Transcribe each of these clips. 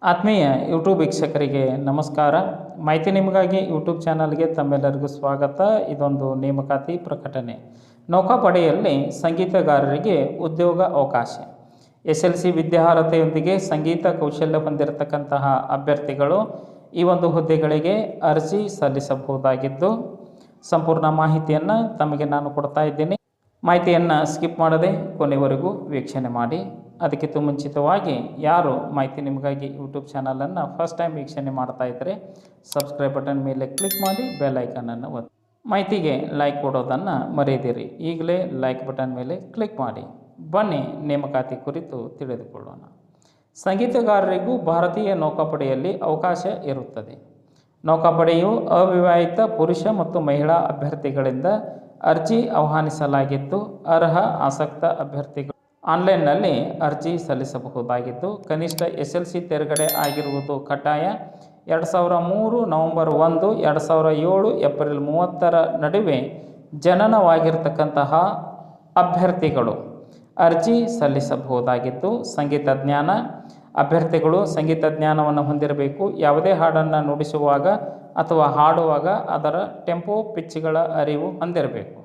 ಆತ್ಮೀಯ ಯೂಟ್ಯೂಬ್ ವೀಕ್ಷಕರಿಗೆ ನಮಸ್ಕಾರ. ಮಾಹಿತಿ ನಿಮಗಾಗಿ ಯೂಟ್ಯೂಬ್ ಚಾನಲ್ಗೆ ತಮ್ಮೆಲ್ಲರಿಗೂ ಸ್ವಾಗತ. ಇದೊಂದು ನೇಮಕಾತಿ ಪ್ರಕಟಣೆ. ನೌಕಾಪಡೆಯಲ್ಲಿ ಸಂಗೀತಗಾರರಿಗೆ ಉದ್ಯೋಗ ಅವಕಾಶ. SLC ವಿದ್ಯಾರ್ಹತೆಯೊಂದಿಗೆ ಸಂಗೀತ ಕೌಶಲ್ಯ ಹೊಂದಿರತಕ್ಕಂತಹ ಅಭ್ಯರ್ಥಿಗಳು ಈ ಒಂದು ಹುದ್ದೆಗಳಿಗೆ ಅರ್ಜಿ ಸಲ್ಲಿಸಬಹುದಾಗಿದ್ದು, ಸಂಪೂರ್ಣ ಮಾಹಿತಿಯನ್ನು ತಮಗೆ ನಾನು ಕೊಡ್ತಾ ಇದ್ದೀನಿ. ಮಾಹಿತಿಯನ್ನು ಸ್ಕಿಪ್ ಮಾಡದೆ ಕೊನೆವರೆಗೂ ವೀಕ್ಷಣೆ ಮಾಡಿ. ಅದಕ್ಕಿಂತ ಮುಂಚಿತವಾಗಿ ಯಾರು ಮಾಹಿತಿ ನಿಮಗಾಗಿ ಯೂಟ್ಯೂಬ್ ಚಾನಲನ್ನು ಫಸ್ಟ್ ಟೈಮ್ ವೀಕ್ಷಣೆ ಮಾಡ್ತಾ ಇದ್ದರೆ ಸಬ್ಸ್ಕ್ರೈಬ್ ಬಟನ್ ಮೇಲೆ ಕ್ಲಿಕ್ ಮಾಡಿ ಬೆಲ್ ಐಕನನ್ನು ಒತ್ತಿ. ಮಾಹಿತಿಗೆ ಲೈಕ್ ಕೊಡೋದನ್ನು ಮರೆಯದಿರಿ. ಈಗಲೇ ಲೈಕ್ ಬಟನ್ ಮೇಲೆ ಕ್ಲಿಕ್ ಮಾಡಿ. ಬನ್ನಿ ನೇಮಕಾತಿ ಕುರಿತು ತಿಳಿದುಕೊಳ್ಳೋಣ. ಸಂಗೀತಗಾರರಿಗೂ ಭಾರತೀಯ ನೌಕಾಪಡೆಯಲ್ಲಿ ಅವಕಾಶ ಇರುತ್ತದೆ. ನೌಕಾಪಡೆಯು ಅವಿವಾಹಿತ ಪುರುಷ ಮತ್ತು ಮಹಿಳಾ ಅಭ್ಯರ್ಥಿಗಳಿಂದ ಅರ್ಜಿ ಆಹ್ವಾನಿಸಲಾಗಿದ್ದು, ಅರ್ಹ ಆಸಕ್ತ ಅಭ್ಯರ್ಥಿಗಳು ಆನ್ಲೈನ್ನಲ್ಲಿ ಅರ್ಜಿ ಸಲ್ಲಿಸಬಹುದಾಗಿದ್ದು, ಕನಿಷ್ಠ SLC ತೇರ್ಗಡೆ ಆಗಿರುವುದು ಕಡ್ಡಾಯ. 2003 ನವೆಂಬರ್ 1, 2007 ಏಪ್ರಿಲ್ 30 ನಡುವೆ ಜನನವಾಗಿರ್ತಕ್ಕಂತಹ ಅಭ್ಯರ್ಥಿಗಳು ಅರ್ಜಿ ಸಲ್ಲಿಸಬಹುದಾಗಿದ್ದು, ಸಂಗೀತ ಜ್ಞಾನ ಅಭ್ಯರ್ಥಿಗಳು ಸಂಗೀತ ಜ್ಞಾನವನ್ನು ಹೊಂದಿರಬೇಕು. ಯಾವುದೇ ಹಾಡನ್ನು ನುಡಿಸುವಾಗ ಅಥವಾ ಹಾಡುವಾಗ ಅದರ ಟೆಂಪೋ ಪಿಚ್ಗಳ ಅರಿವು ಹೊಂದಿರಬೇಕು.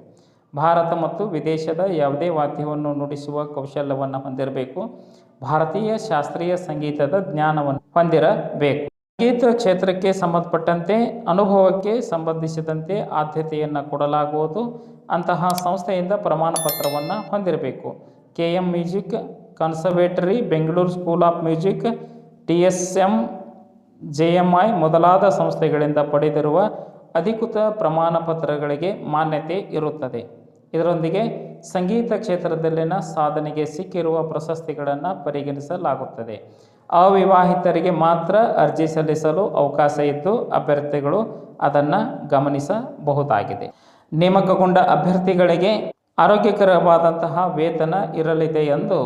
ಭಾರತ ಮತ್ತು ವಿದೇಶದ ಯಾವುದೇ ವಾದ್ಯವನ್ನು ನುಡಿಸುವ ಕೌಶಲ್ಯವನ್ನು ಹೊಂದಿರಬೇಕು. ಭಾರತೀಯ ಶಾಸ್ತ್ರೀಯ ಸಂಗೀತದ ಜ್ಞಾನವನ್ನು ಹೊಂದಿರಬೇಕು. ಸಂಗೀತ ಕ್ಷೇತ್ರಕ್ಕೆ ಸಂಬಂಧಪಟ್ಟಂತೆ ಅನುಭವಕ್ಕೆ ಸಂಬಂಧಿಸಿದಂತೆ ಆದ್ಯತೆಯನ್ನು ಕೊಡಲಾಗುವುದು. ಅಂತಹ ಸಂಸ್ಥೆಯಿಂದ ಪ್ರಮಾಣ ಪತ್ರವನ್ನು ಹೊಂದಿರಬೇಕು. KM music conservatory, Bengaluru school of music, TSM, JMI ಮೊದಲಾದ ಸಂಸ್ಥೆಗಳಿಂದ ಪಡೆದಿರುವ ಅಧಿಕೃತ ಪ್ರಮಾಣ ಪತ್ರಗಳಿಗೆ ಮಾನ್ಯತೆ ಇರುತ್ತದೆ. ಇದರೊಂದಿಗೆ ಸಂಗೀತ ಕ್ಷೇತ್ರದಲ್ಲಿನ ಸಾಧನೆಗೆ ಸಿಕ್ಕಿರುವ ಪ್ರಶಸ್ತಿಗಳನ್ನು ಪರಿಗಣಿಸಲಾಗುತ್ತದೆ. ಅವಿವಾಹಿತರಿಗೆ ಮಾತ್ರ ಅರ್ಜಿ ಸಲ್ಲಿಸಲು ಅವಕಾಶ ಇದ್ದು, ಅಭ್ಯರ್ಥಿಗಳು ಅದನ್ನು ಗಮನಿಸಬಹುದಾಗಿದೆ. ನೇಮಕಗೊಂಡ ಅಭ್ಯರ್ಥಿಗಳಿಗೆ ಆರೋಗ್ಯಕರವಾದಂತಹ ವೇತನ ಇರಲಿದೆ ಎಂದು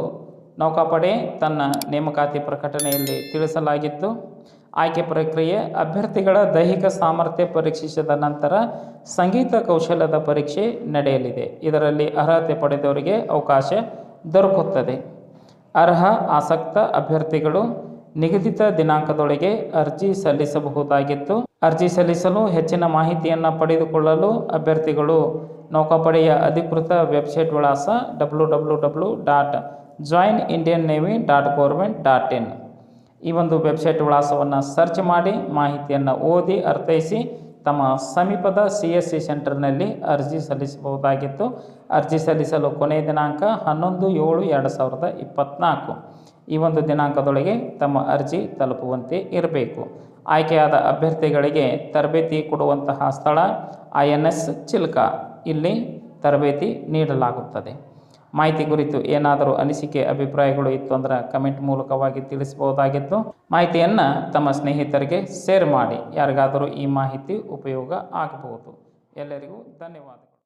ನೌಕಾಪಡೆ ತನ್ನ ನೇಮಕಾತಿ ಪ್ರಕಟಣೆಯಲ್ಲಿ ತಿಳಿಸಲಾಗಿತ್ತು. ಆಯ್ಕೆ ಪ್ರಕ್ರಿಯೆ: ಅಭ್ಯರ್ಥಿಗಳ ದೈಹಿಕ ಸಾಮರ್ಥ್ಯ ಪರೀಕ್ಷಿಸಿದ ನಂತರ ಸಂಗೀತ ಕೌಶಲ್ಯದ ಪರೀಕ್ಷೆ ನಡೆಯಲಿದೆ. ಇದರಲ್ಲಿ ಅರ್ಹತೆ ಪಡೆದವರಿಗೆ ಅವಕಾಶ ದೊರಕುತ್ತದೆ. ಅರ್ಹ ಆಸಕ್ತ ಅಭ್ಯರ್ಥಿಗಳು ನಿಗದಿತ ದಿನಾಂಕದೊಳಗೆ ಅರ್ಜಿ ಸಲ್ಲಿಸಬಹುದಾಗಿತ್ತು. ಅರ್ಜಿ ಸಲ್ಲಿಸಲು ಹೆಚ್ಚಿನ ಮಾಹಿತಿಯನ್ನು ಪಡೆದುಕೊಳ್ಳಲು ಅಭ್ಯರ್ಥಿಗಳು ನೌಕಾಪಡೆಯ ಅಧಿಕೃತ ವೆಬ್ಸೈಟ್ ವಿಳಾಸ www.joinindiannavy.government.in ಈ ಒಂದು ವೆಬ್ಸೈಟ್ ವಿಳಾಸವನ್ನು ಸರ್ಚ್ ಮಾಡಿ ಮಾಹಿತಿಯನ್ನು ಓದಿ ಅರ್ಥೈಸಿ ತಮ್ಮ ಸಮೀಪದ CSC ಸೆಂಟರ್ನಲ್ಲಿ ಅರ್ಜಿ ಸಲ್ಲಿಸಬಹುದಾಗಿತ್ತು. ಅರ್ಜಿ ಸಲ್ಲಿಸಲು ಕೊನೆಯ ದಿನಾಂಕ 11/7/2024. ಈ ಒಂದು ದಿನಾಂಕದೊಳಗೆ ತಮ್ಮ ಅರ್ಜಿ ತಲುಪುವಂತೆ ಇರಬೇಕು. ಆಯ್ಕೆಯಾದ ಅಭ್ಯರ್ಥಿಗಳಿಗೆ ತರಬೇತಿ ಕೊಡುವಂತಹ ಸ್ಥಳ INS ಚಿಲ್ಕಾ, ಇಲ್ಲಿ ತರಬೇತಿ ನೀಡಲಾಗುತ್ತದೆ. ಮಾಹಿತಿ ಕುರಿತು ಏನಾದರೂ ಅನಿಸಿಕೆ ಅಭಿಪ್ರಾಯಗಳು ಇತ್ತು ಅಂದರೆ ಕಮೆಂಟ್ ಮೂಲಕವಾಗಿ ತಿಳಿಸಬಹುದಾಗಿತ್ತು. ಮಾಹಿತಿಯನ್ನು ತಮ್ಮ ಸ್ನೇಹಿತರಿಗೆ ಶೇರ್ ಮಾಡಿ. ಯಾರಿಗಾದರೂ ಈ ಮಾಹಿತಿ ಉಪಯೋಗ ಆಗಬಹುದು. ಎಲ್ಲರಿಗೂ ಧನ್ಯವಾದ.